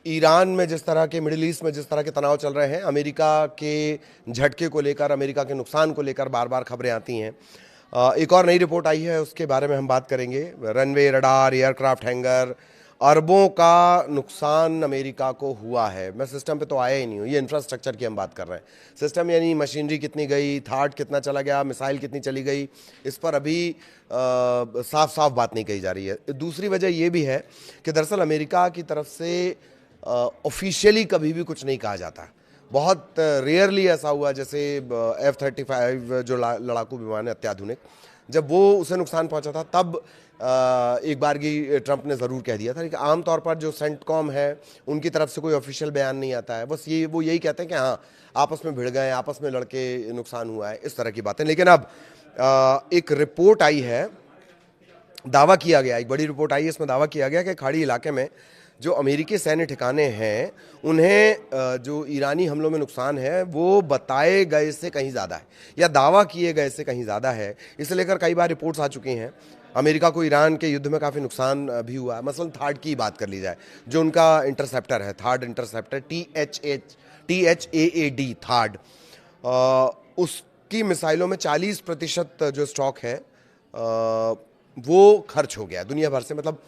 Iran में जिस तरह के, मिडिल ईस्ट में जिस तरह के तनाव चल रहे हैं, अमेरिका के झटके को लेकर, अमेरिका के नुकसान को लेकर बार बार खबरें आती हैं। एक और नई रिपोर्ट आई है, उसके बारे में हम बात करेंगे। रनवे, रडार, एयरक्राफ्ट हैंगर, अरबों का नुकसान अमेरिका को हुआ है। मैं सिस्टम पे तो आया ही नहीं हूँ, ये इंफ्रास्ट्रक्चर की हम बात कर रहे हैं। सिस्टम यानी मशीनरी कितनी गई, थाट कितना चला गया, मिसाइल कितनी चली गई, इस पर अभी साफ साफ बात नहीं कही जा रही है। दूसरी वजह ये भी है कि दरअसल अमेरिका की तरफ से ऑफिशियली कभी भी कुछ नहीं कहा जाता। बहुत रेयरली ऐसा हुआ, जैसे F-35 जो लड़ाकू विमान है अत्याधुनिक, जब वो उसे नुकसान पहुंचा था तब एक बार की ट्रंप ने ज़रूर कह दिया था। लेकिन आमतौर पर जो सेंटकॉम है उनकी तरफ से कोई ऑफिशियल बयान नहीं आता है। बस वो यही कहते हैं कि हाँ, आपस में भिड़ गए, आपस में लड़के नुकसान हुआ है, इस तरह की बातें। लेकिन अब एक रिपोर्ट आई है, दावा किया गया, एक बड़ी रिपोर्ट आई है, इसमें दावा किया गया कि खाड़ी इलाके में जो अमेरिकी सैन्य ठिकाने हैं उन्हें जो ईरानी हमलों में नुकसान है वो बताए गए से कहीं ज़्यादा है, या दावा किए गए से कहीं ज़्यादा है। इसे लेकर कई बार रिपोर्ट्स आ चुकी हैं। अमेरिका को ईरान के युद्ध में काफ़ी नुकसान भी हुआ है। मसलन थाड की बात कर ली जाए, जो उनका इंटरसेप्टर है, थाड इंटरसेप्टर, THAAD, थाड, उसकी मिसाइलों में 40% जो स्टॉक है वो खर्च हो गया दुनिया भर से। मतलब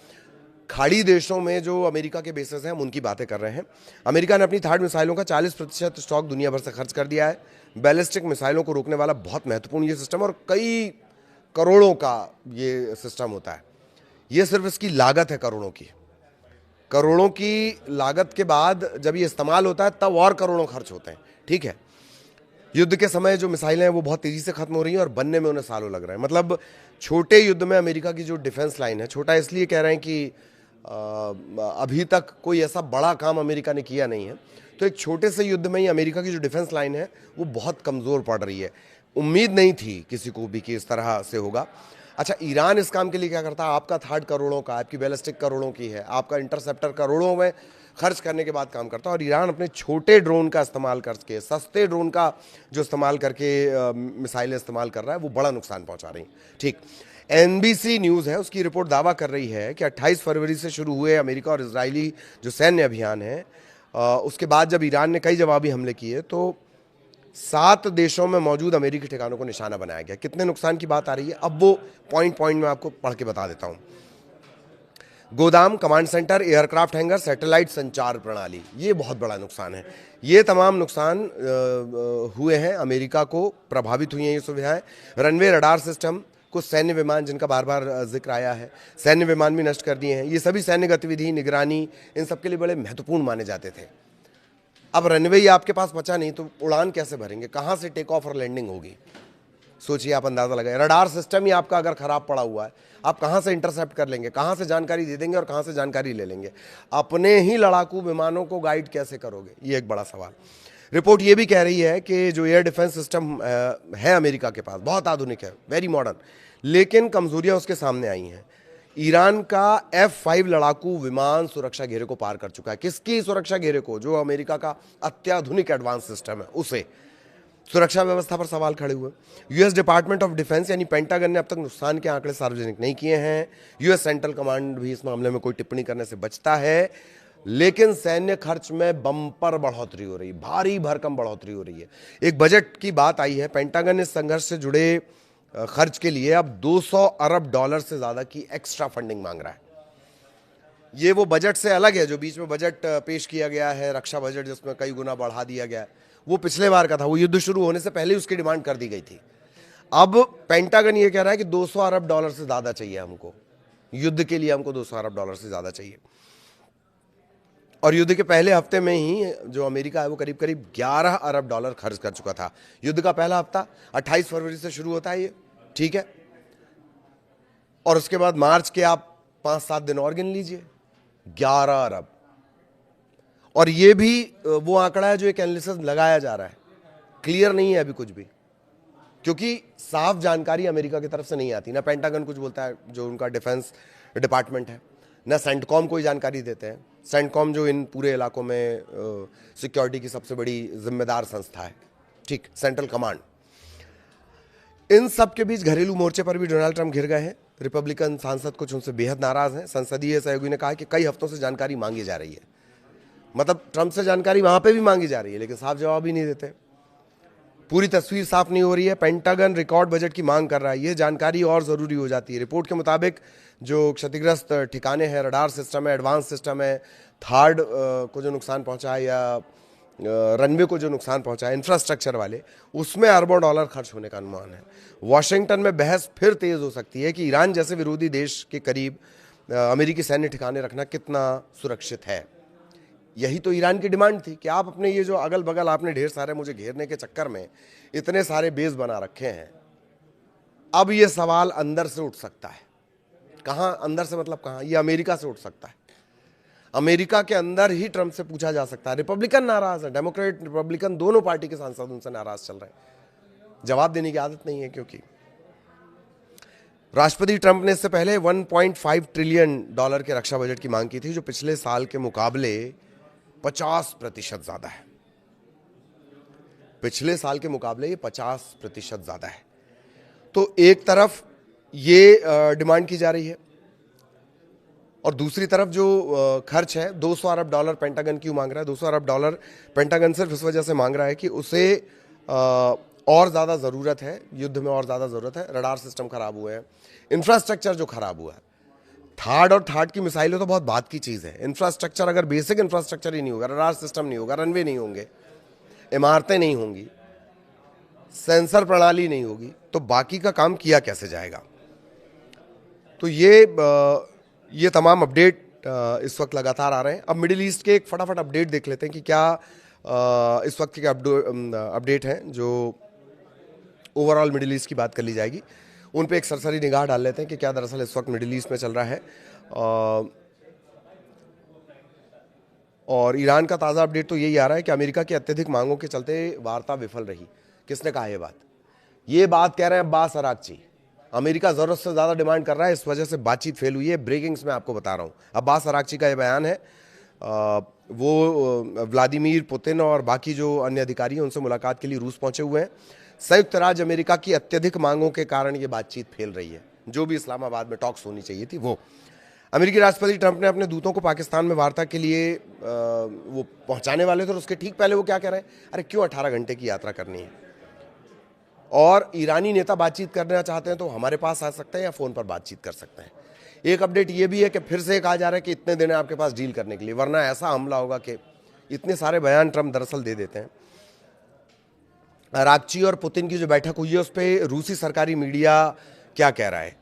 खाड़ी देशों में जो अमेरिका के बेसेस हैं, हम उनकी बातें कर रहे हैं। अमेरिका ने अपनी थाड मिसाइलों का 40% स्टॉक दुनिया भर से खर्च कर दिया है। बैलिस्टिक मिसाइलों को रोकने वाला बहुत महत्वपूर्ण ये सिस्टम, और कई करोड़ों का ये सिस्टम होता है। ये सिर्फ इसकी लागत है करोड़ों की लागत के बाद जब ये इस्तेमाल होता है तब और करोड़ों खर्च होते हैं। ठीक है, युद्ध के समय जो मिसाइलें हैं वो बहुत तेजी से खत्म हो रही हैं और बनने में उन्हें सालों लग रहे हैं। मतलब छोटे युद्ध में अमेरिका की जो डिफेंस लाइन है, छोटा इसलिए कह रहे हैं कि अभी तक कोई ऐसा बड़ा काम अमेरिका ने किया नहीं है, तो एक छोटे से युद्ध में ही अमेरिका की जो डिफेंस लाइन है वो बहुत कमज़ोर पड़ रही है। उम्मीद नहीं थी किसी को भी कि इस तरह से होगा। अच्छा, ईरान इस काम के लिए क्या करता है? आपका थाड करोड़ों का, आपकी बैलिस्टिक करोड़ों की है, आपका इंटरसेप्टर करोड़ों में खर्च करने के बाद काम करता है, और ईरान अपने छोटे ड्रोन का इस्तेमाल करके, सस्ते ड्रोन का जो इस्तेमाल करके मिसाइलें इस्तेमाल कर रहा है, वो बड़ा नुकसान पहुंचा रही है। ठीक, NBC न्यूज़ है, उसकी रिपोर्ट दावा कर रही है कि 28 फरवरी से शुरू हुए अमेरिका और इजरायली जो सैन्य अभियान है, उसके बाद जब ईरान ने कई जवाबी हमले किए तो 7 देशों में मौजूद अमेरिकी ठिकानों को निशाना बनाया गया। कितने नुकसान की बात आ रही है, अब वो पॉइंट में आपको पढ़ के बता देता हूं। गोदाम, command centre, aircraft hanger, satellite संचार प्रणाली, ये बहुत बड़ा नुकसान है। ये तमाम नुकसान हुए हैं, अमेरिका को प्रभावित हुई हैं ये सुविधाएं। रनवे, रडार सिस्टम, कुछ सैन्य विमान जिनका बार बार जिक्र आया है, सैन्य विमान भी नष्ट कर दिए हैं। ये सभी सैन्य गतिविधि, निगरानी, इन सब के लिए बड़े महत्वपूर्ण माने जाते थे। अब रनवे ही आपके पास बचा नहीं तो उड़ान कैसे भरेंगे, कहाँ से टेक ऑफ और लैंडिंग होगी? सोचिए, आप अंदाजा लगाए। रडार सिस्टम ही आपका अगर खराब पड़ा हुआ है, आप कहाँ से इंटरसेप्ट कर लेंगे, कहाँ से जानकारी दे देंगे और कहाँ से जानकारी ले लेंगे? अपने ही लड़ाकू विमानों को गाइड कैसे करोगे, ये एक बड़ा सवाल। रिपोर्ट ये भी कह रही है कि जो एयर डिफेंस सिस्टम है अमेरिका के पास, बहुत आधुनिक है, वेरी मॉडर्न, लेकिन कमजोरियां उसके सामने आई हैं। ईरान का F-5 लड़ाकू विमान सुरक्षा घेरे को पार कर चुका है। किसकी सुरक्षा घेरे को? जो अमेरिका का अत्याधुनिक एडवांस सिस्टम है उसे। सुरक्षा व्यवस्था पर सवाल खड़े हुए। यूएस डिपार्टमेंट ऑफ डिफेंस यानी पेंटागन ने अब तक नुकसान के आंकड़े सार्वजनिक नहीं किए हैं। यूएस सेंट्रल कमांड भी इस मामले में कोई टिप्पणी करने से बचता है, लेकिन सैन्य खर्च में बम्पर बढ़ोतरी हो रही है, भारी भरकम बढ़ोतरी हो रही है। एक बजट की बात आई है, पेंटागन इस संघर्ष से जुड़े खर्च के लिए अब $200 अरब से ज्यादा की एक्स्ट्रा फंडिंग मांग रहा है। ये वो बजट से अलग है जो बीच में बजट पेश किया गया है, रक्षा बजट, जिसमें कई गुना बढ़ा दिया गया है। वो पिछले बार का था, वो युद्ध शुरू होने से पहले ही उसकी डिमांड कर दी गई थी। अब पेंटागन ये कह रहा है कि $200 अरब से ज्यादा चाहिए हमको, युद्ध के लिए हमको $200 अरब से ज्यादा चाहिए। और युद्ध के पहले हफ्ते में ही जो अमेरिका है वो करीब करीब $11 अरब खर्च कर चुका था। युद्ध का पहला हफ्ता 28 फरवरी से शुरू होता है ये, ठीक है, और उसके बाद मार्च के आप 5-7 दिन और गिन लीजिए, 11 अरब। और ये भी वो आंकड़ा है जो एक एनालिसिस लगाया जा रहा है, क्लियर नहीं है अभी कुछ भी, क्योंकि साफ जानकारी अमेरिका की तरफ से नहीं आती। ना पेंटागन कुछ बोलता है, जो उनका डिफेंस डिपार्टमेंट है, ना सेंटकॉम कोई जानकारी देते हैं। सेंटकॉम जो इन पूरे इलाकों में सिक्योरिटी की सबसे बड़ी जिम्मेदार संस्था है, ठीक, सेंट्रल कमांड। इन सब के बीच घरेलू मोर्चे पर भी डोनाल्ड ट्रंप घिर गए हैं। रिपब्लिकन सांसद कुछ उनसे बेहद नाराज हैं। संसदीय सहयोगी ने कहा कि कई हफ्तों से जानकारी मांगी जा रही है। मतलब ट्रंप से जानकारी वहां पे भी मांगी जा रही है लेकिन साफ जवाब ही नहीं देते। पूरी तस्वीर साफ नहीं हो रही है। पेंटागन रिकॉर्ड बजट की मांग कर रहा है, ये जानकारी और जरूरी हो जाती है। रिपोर्ट के मुताबिक जो क्षतिग्रस्त ठिकाने हैं, रडार सिस्टम है, एडवांस सिस्टम है, थार्ड को जो नुकसान पहुंचा है या रनवे को जो नुकसान पहुंचा है, इंफ्रास्ट्रक्चर वाले, उसमें अरबों डॉलर खर्च होने का अनुमान है। वॉशिंगटन में बहस फिर तेज हो सकती है कि ईरान जैसे विरोधी देश के करीब अमेरिकी सैन्य ठिकाने रखना कितना सुरक्षित है। यही तो ईरान की डिमांड थी कि आप अपने ये जो अगल बगल आपने ढेर सारे मुझे घेरने के चक्कर में इतने सारे बेस बना रखे हैं, अब ये सवाल अंदर से उठ सकता है। कहां अंदर से मतलब कहां? ये अमेरिका से उठ सकता है। अमेरिका के अंदर ही ट्रंप से पूछा जा सकता है। रिपब्लिकन नाराज है, डेमोक्रेट रिपब्लिकन दोनों पार्टी के सांसद उनसे नाराज चल रहे हैं। जवाब देने की आदत नहीं है, क्योंकि राष्ट्रपति ट्रंप ने इससे पहले 1.5 ट्रिलियन डॉलर के रक्षा बजट की मांग की थी, जो पिछले साल के मुकाबले 50% ज्यादा है। पिछले साल के मुकाबले ये 50% ज्यादा है। तो एक तरफ ये डिमांड की जा रही है और दूसरी तरफ जो खर्च है, 200 अरब डॉलर पेंटागन क्यों मांग रहा है? 200 अरब डॉलर पेंटागन सिर्फ इस वजह से मांग रहा है कि उसे और ज़्यादा ज़रूरत है, युद्ध में और ज़्यादा ज़रूरत है। रडार सिस्टम खराब हुए हैं, इंफ्रास्ट्रक्चर जो खराब हुआ है। थार्ड की मिसाइलें तो बहुत बात की चीज़ है। इंफ्रास्ट्रक्चर, अगर बेसिक इंफ्रास्ट्रक्चर ही नहीं होगा, रडार सिस्टम नहीं होगा, रनवे नहीं होंगे, इमारतें नहीं होंगी, सेंसर प्रणाली नहीं होगी, तो बाकी का काम किया कैसे जाएगा? तो ये तमाम अपडेट इस वक्त लगातार आ रहे हैं। अब मिडिल ईस्ट के एक फटाफट अपडेट देख लेते हैं कि क्या इस वक्त के अपडेट हैं जो ओवरऑल मिडिल ईस्ट की बात कर ली जाएगी, उन पे एक सरसरी निगाह डाल लेते हैं कि क्या दरअसल इस वक्त मिडिल ईस्ट में चल रहा है। और ईरान का ताज़ा अपडेट तो यही आ रहा है कि अमेरिका की अत्यधिक मांगों के चलते वार्ता विफल रही। किसने कहा ये बात? ये बात कह रहे हैं अब्बास अराक्ची। अमेरिका जरूरत से ज्यादा डिमांड कर रहा है, इस वजह से बातचीत फेल हुई है। ब्रेकिंग्स में आपको बता रहा हूं, अब्बास अराक्ची का ये बयान है। वो व्लादिमीर पुतिन और बाकी जो अन्य अधिकारी हैं उनसे मुलाकात के लिए रूस पहुंचे हुए हैं। संयुक्त राज्य अमेरिका की अत्यधिक मांगों के कारण ये बातचीत फेल रही है, जो भी इस्लामाबाद में टॉक्स होनी चाहिए थी वो। अमेरिकी राष्ट्रपति ट्रंप ने अपने दूतों को पाकिस्तान में वार्ता के लिए वो पहुंचाने वाले थे, और उसके ठीक पहले वो क्या कह रहे हैं? अरे क्यों 18 घंटे की यात्रा करनी है? और ईरानी नेता बातचीत करना चाहते हैं तो हमारे पास आ सकते हैं या फोन पर बातचीत कर सकते हैं। एक अपडेट ये भी है कि फिर से कहा जा रहा है कि इतने दिन है आपके पास डील करने के लिए, वरना ऐसा हमला होगा कि इतने सारे बयान ट्रंप दरअसल दे देते हैं। अराक्ची और पुतिन की जो बैठक हुई है उस पर रूसी सरकारी मीडिया क्या कह रहा है?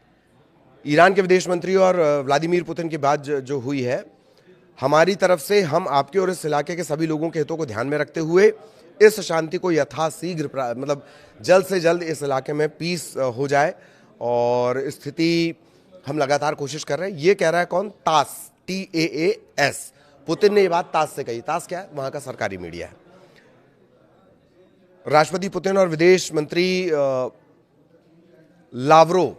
ईरान के विदेश मंत्री और व्लादिमीर पुतिन की बात जो हुई है, हमारी तरफ से हम आपके और इस इलाके के सभी लोगों के हितों को ध्यान में रखते हुए इस शांति को यथाशीघ्र मतलब जल्द से जल्द इस इलाके में पीस हो जाए, और स्थिति हम लगातार कोशिश कर रहे हैं। ये कह रहा है कौन? तास, TAAS। पुतिन ने ये बात तास से कही। तास क्या है? वहां का सरकारी मीडिया है। राष्ट्रपति पुतिन और विदेश मंत्री लावरोव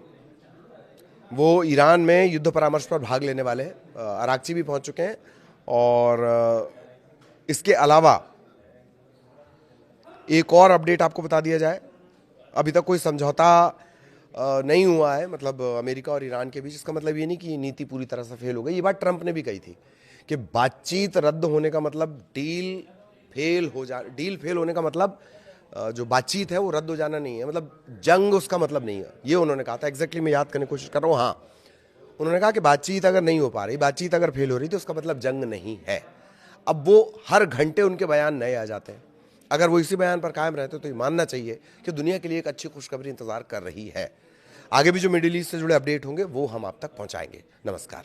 वो ईरान में युद्ध परामर्श पर भाग लेने वाले हैं। अराक्ची भी पहुंच चुके हैं, और इसके अलावा एक और अपडेट आपको बता दिया जाए, अभी तक कोई समझौता नहीं हुआ है, मतलब अमेरिका और ईरान के बीच। इसका मतलब ये नहीं कि नीति पूरी तरह से फेल हो गई। ये बात ट्रंप ने भी कही थी कि बातचीत रद्द होने का मतलब डील फेल होने का मतलब जो बातचीत है वो रद्द हो जाना नहीं है, मतलब जंग उसका मतलब नहीं है। ये उन्होंने कहा था। एग्जैक्टली मैं याद करने की कोशिश कर रहा हूँ। हाँ, उन्होंने कहा कि बातचीत अगर नहीं हो पा रही, बातचीत अगर फेल हो रही, तो उसका मतलब जंग नहीं है। अब वो हर घंटे उनके बयान नए आ जाते हैं। अगर वो इसी बयान पर कायम रहते तो ये मानना चाहिए कि दुनिया के लिए एक अच्छी खुशखबरी इंतजार कर रही है। आगे भी जो मिडिल ईस्ट से जुड़े अपडेट होंगे वो हम आप तक पहुंचाएंगे। नमस्कार।